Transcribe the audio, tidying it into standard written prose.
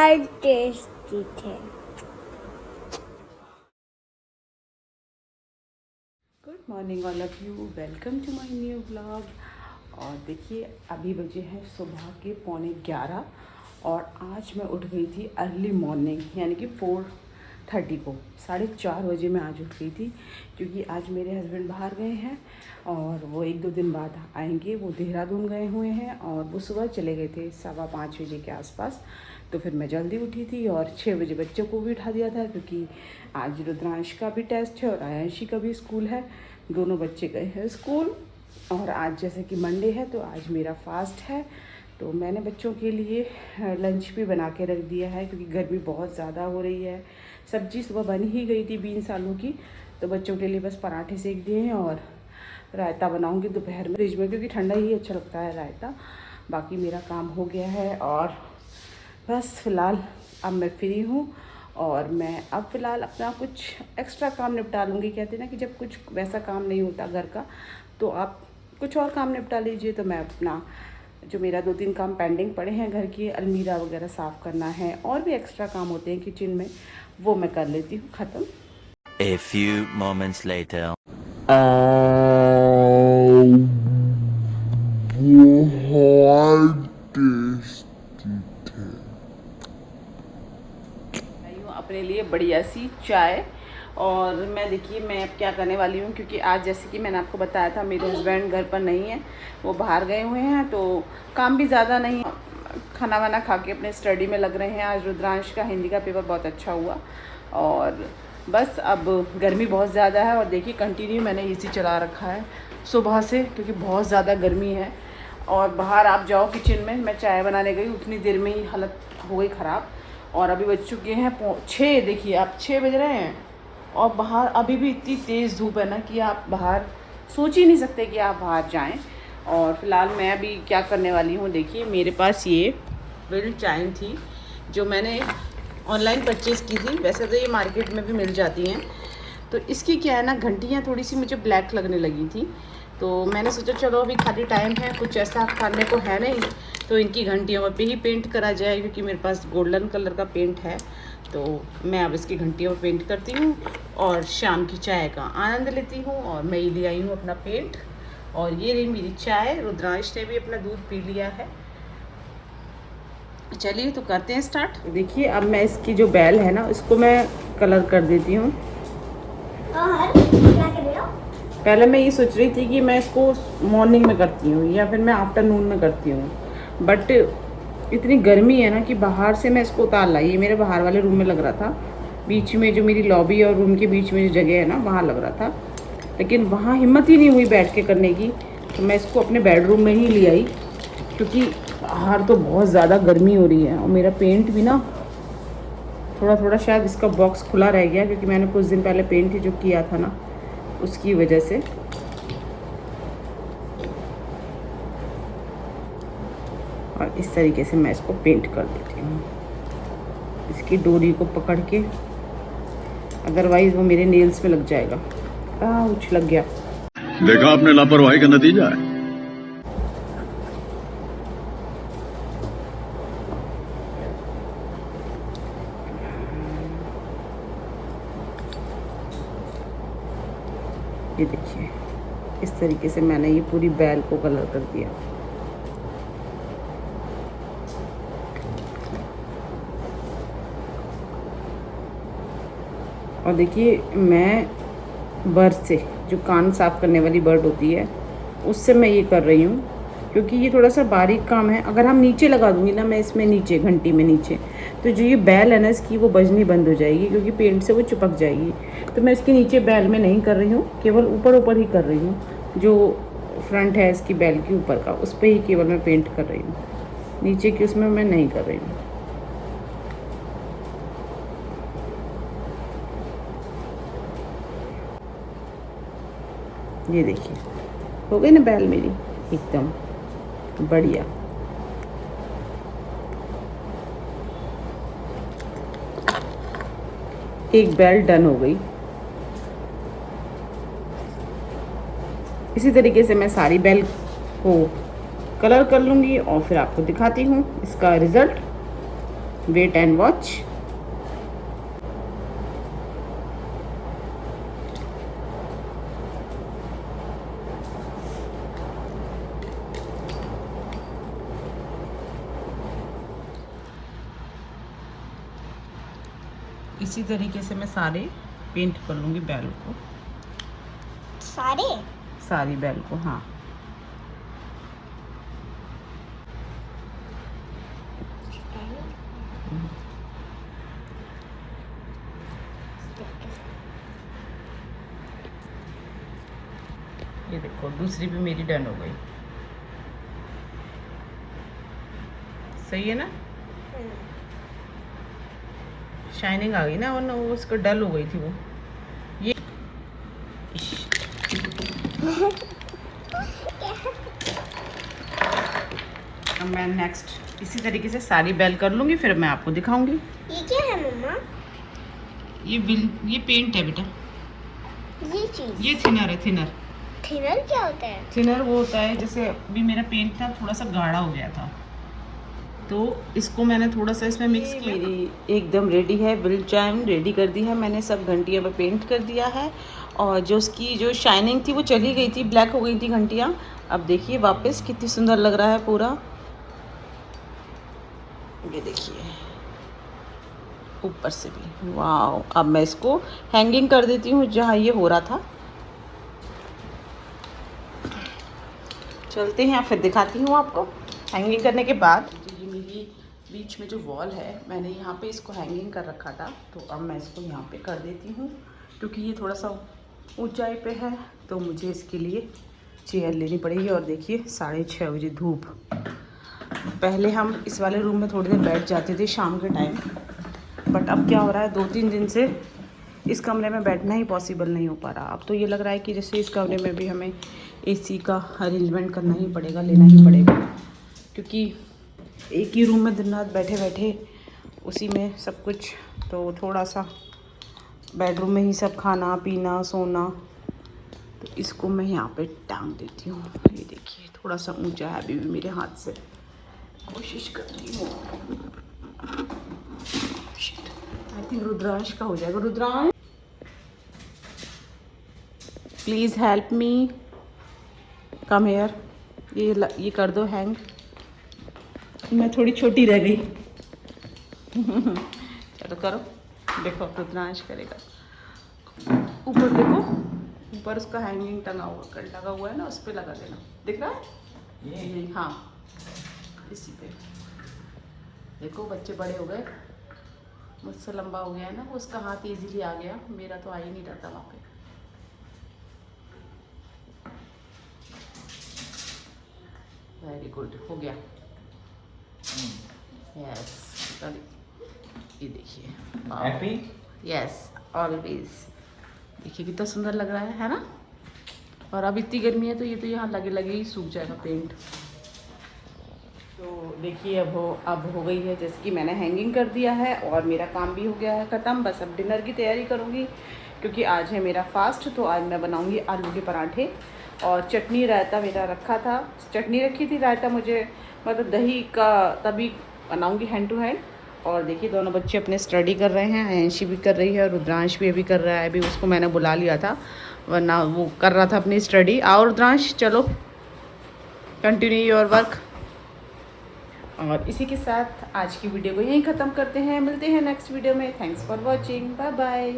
बहुत टेस्टी थे। Good morning all of you, welcome to my new blog. और देखिए अभी बजे हैं सुबह के 11:15 और आज मैं उठ गई थी अर्ली मॉर्निंग यानी कि 4:30 को, 4:30 बजे मैं आज उठ गई थी क्योंकि आज मेरे हस्बैंड बाहर गए हैं और वो 1-2 दिन बाद आएंगे। वो देहरादून गए हुए हैं और वो सुबह चले गए थे 5:15 बजे के आसपास। तो फिर मैं जल्दी उठी थी और 6 बजे बच्चों को भी उठा दिया था क्योंकि आज रुद्रांश का भी टेस्ट है और आयांशी का भी स्कूल है। दोनों बच्चे गए हैं स्कूल और आज जैसे कि मंडे है तो आज मेरा फास्ट है। तो मैंने बच्चों के लिए लंच भी बना के रख दिया है क्योंकि गर्मी बहुत ज़्यादा हो रही है। सब्जी सुबह बन ही गई थी बीन्स आलू की, तो बच्चों के लिए बस पराठे सेक दिए हैं और रायता बनाऊंगी दोपहर में फ्रिज में क्योंकि ठंडा ही अच्छा लगता है रायता। बाकी मेरा काम हो गया है और बस फ़िलहाल अब मैं फ्री हूँ और मैं अब फ़िलहाल अपना कुछ एक्स्ट्रा काम निपटा लूँगी। कहते हैं ना कि जब कुछ वैसा काम नहीं होता घर का तो आप कुछ और काम निपटा लीजिए। तो मैं अपना जो मेरा 2-3 काम पेंडिंग पड़े हैं, घर की अलमीरा वगैरह साफ़ करना है और भी एक्स्ट्रा काम होते हैं किचन में, वो मैं कर लेती हूँ ख़त्म। A few moments later. लाई हूँ अपने लिए बढ़िया सी चाय। और मैं देखिए मैं अब क्या करने वाली हूँ क्योंकि आज जैसे कि मैंने आपको बताया था मेरे हस्बैंड घर पर नहीं है, वो बाहर गए हुए हैं। तो काम भी ज़्यादा नहीं, खाना वाना खा के अपने स्टडी में लग रहे हैं। आज रुद्रांश का हिंदी का पेपर बहुत अच्छा हुआ और बस अब गर्मी बहुत ज़्यादा है और देखिए कंटिन्यू मैंने एसी चला रखा है सुबह से क्योंकि बहुत ज़्यादा गर्मी है। और बाहर आप जाओ किचन में, मैं चाय बनाने गई उतनी देर में ही हालत हो गई ख़राब और अभी बज चुके हैं 6। देखिए आप 6 बज रहे हैं और बाहर अभी भी इतनी तेज़ धूप है ना कि आप बाहर सोच ही नहीं सकते कि आप बाहर जाएं। और फ़िलहाल मैं अभी क्या करने वाली हूँ, देखिए मेरे पास ये विल चाइन थी जो मैंने ऑनलाइन परचेज़ की थी। वैसे तो ये मार्केट में भी मिल जाती हैं। तो इसकी क्या है ना, घंटियाँ थोड़ी सी मुझे ब्लैक लगने लगी थी तो मैंने सोचा चलो अभी खाली टाइम है, कुछ ऐसा खाने को है नहीं तो इनकी घंटियों पे ही पेंट करा जाए क्योंकि मेरे पास गोल्डन कलर का पेंट है। तो मैं अब इसकी घंटियों पर पेंट करती हूँ और शाम की चाय का आनंद लेती हूँ। और मैं ले आई हूँ अपना पेंट और ये रही मेरी चाय। रुद्रांश ने भी अपना दूध पी लिया है। चलिए तो करते हैं स्टार्ट। देखिए अब मैं इसकी जो बैल है ना इसको मैं कलर कर देती हूँ। पहले मैं ये सोच रही थी कि मैं इसको मॉर्निंग में करती हूँ या फिर मैं आफ्टरनून में करती हूँ, बट इतनी गर्मी है ना कि बाहर से मैं इसको उतार लाई। ये मेरे बाहर वाले रूम में लग रहा था, बीच में जो मेरी लॉबी और रूम के बीच में जो जगह है ना वहाँ लग रहा था, लेकिन वहाँ हिम्मत ही नहीं हुई बैठ के करने की। तो मैं इसको अपने बेडरूम में ही ले आई क्योंकि बाहर तो बहुत ज़्यादा गर्मी हो रही है। और मेरा पेंट भी ना थोड़ा थोड़ा शायद इसका बॉक्स खुला रह गया क्योंकि मैंने कुछ दिन पहले पेंट ही जो किया था ना उसकी वजह से। और इस तरीके से मैं इसको पेंट कर देती हूँ इसकी डोरी को पकड़ के, अदरवाइज वो मेरे नेल्स में लग जाएगा। आउच, लग गया। देखा आपने लापरवाही का नतीजा है। ये देखिए इस तरीके से मैंने ये पूरी बैल को कलर कर दिया। और देखिए मैं बर्ड से, जो कान साफ़ करने वाली बर्ड होती है, उससे मैं ये कर रही हूँ क्योंकि ये थोड़ा सा बारीक काम है। अगर हम नीचे लगा दूँगी ना मैं इसमें नीचे घंटी में नीचे, तो जो ये बैल है ना इसकी वो बजनी बंद हो जाएगी क्योंकि पेंट से वो चिपक जाएगी। तो मैं इसके नीचे बैल में नहीं कर रही हूँ, केवल ऊपर ऊपर ही कर रही हूँ। जो फ्रंट है इसकी बैल के ऊपर का उस पर ही केवल मैं पेंट कर रही हूँ, नीचे की उसमें मैं नहीं कर रही हूँ। ये देखिए हो गई ना बैल मेरी एकदम बढ़िया। एक बैल डन हो गई। इसी तरीके से मैं सारी बैल को कलर कर लूँगी और फिर आपको दिखाती हूँ इसका रिज़ल्ट। Wait and watch. इसी तरीके से मैं सारे पेंट कर लूँगी बैल को, सारी बैल को। हाँ, ये देखो दूसरी भी मेरी डन हो गई। सही है ना? शाइनिंग आ गई ना, वरना वो उसको डल हो गई थी वो। ये अब मैं नेक्स्ट इसी तरीके से सारी बैल कर लूँगी, फिर मैं आपको दिखाऊंगी। ये क्या है मम्मा? ये पेंट है बेटा, ये चीज, ये थिनर है। थिनर थिनर क्या होता है? थिनर वो होता है, जैसे अभी मेरा पेंट था थोड़ा सा गाढ़ा हो गया था, तो इसको मैंने थोड़ा सा इसमें मिक्स किया। मेरी एकदम रेडी है, बिल चाइम रेडी कर दी है मैंने, सब घंटियाँ पे पेंट कर दिया है। और जो उसकी जो शाइनिंग थी वो चली गई थी, ब्लैक हो गई थी घंटियाँ। अब देखिए वापस कितनी सुंदर लग रहा है पूरा। ये देखिए ऊपर से भी, वाह। अब मैं इसको हैंगिंग कर देती हूँ जहाँ ये हो रहा था। चलते हैं, फिर दिखाती हूँ आपको हैंगिंग करने के बाद। ये मेरी बीच में जो वॉल है, मैंने यहाँ पे इसको हैंगिंग कर रखा था, तो अब मैं इसको यहाँ पे कर देती हूँ, क्योंकि ये थोड़ा सा ऊंचाई पे है, तो मुझे इसके लिए चेयर लेनी पड़ेगी। और देखिए 6:30 बजे धूप। पहले हम इस वाले रूम में थोड़ी देर बैठ जाते थे शाम के टाइम, बट अब क्या हो रहा है, 2-3 दिन से इस कमरे में बैठना ही पॉसिबल नहीं हो पा रहा। अब तो ये लग रहा है कि जैसे इस कमरे में भी हमें एसी का अरेंजमेंट करना ही पड़ेगा, लेना ही पड़ेगा, क्योंकि एक ही रूम में दिन रात बैठे बैठे उसी में सब कुछ, तो थोड़ा सा बेडरूम में ही सब खाना पीना सोना। तो इसको मैं यहाँ पे टांग देती हूँ। ये देखिए थोड़ा सा ऊंचा है, अभी भी मेरे हाथ से कोशिश करती हूँ। आई थिंक रुद्रांश का हो जाएगा। Rudransh please help me, come here. ये कर दो हैंग, मैं थोड़ी छोटी रह गई। चलो करो, देखो रुद्रांश करेगा। ऊपर देखो, ऊपर उसका हैंगिंग लगा हुआ है ना, उस पर लगा देना। दिख रहा है ये? हाँ, इसी पे देखो। बच्चे बड़े हो गए, मुझसे लंबा हो गया है ना, वो उसका हाथ इजीली आ गया, मेरा तो आ ही नहीं रहता वहाँ पे। वेरी गुड, हो गया। यस, ये देखिए, हैप्पी? Yes, always. देखिए कितना सुंदर लग रहा है ना? और अब इतनी गर्मी है तो ये तो यहाँ लगे लगे ही सूख जाएगा पेंट। तो देखिए अब हो गई है, जैसे कि मैंने हैंगिंग कर दिया है और मेरा काम भी हो गया है ख़त्म। बस अब डिनर की तैयारी करूँगी, क्योंकि आज है मेरा फास्ट। तो आज मैं बनाऊँगी आलू के पराठे और चटनी रायता मेरा रखा था, चटनी रखी थी, रायता मुझे मतलब दही का तभी बनाऊँगी हैंड टू हैंड। और देखिए दोनों बच्चे अपने स्टडी कर रहे हैं, आयंशी भी कर रही है और रुद्रांश भी अभी कर रहा है। अभी उसको मैंने बुला लिया था, वरना वो कर रहा था अपनी स्टडी। आओ रुद्रांश, चलो कंटिन्यू योर वर्क। और इसी के साथ आज की वीडियो को यहीं ख़त्म करते हैं, मिलते हैं नेक्स्ट वीडियो में। Thanks for watching, bye bye.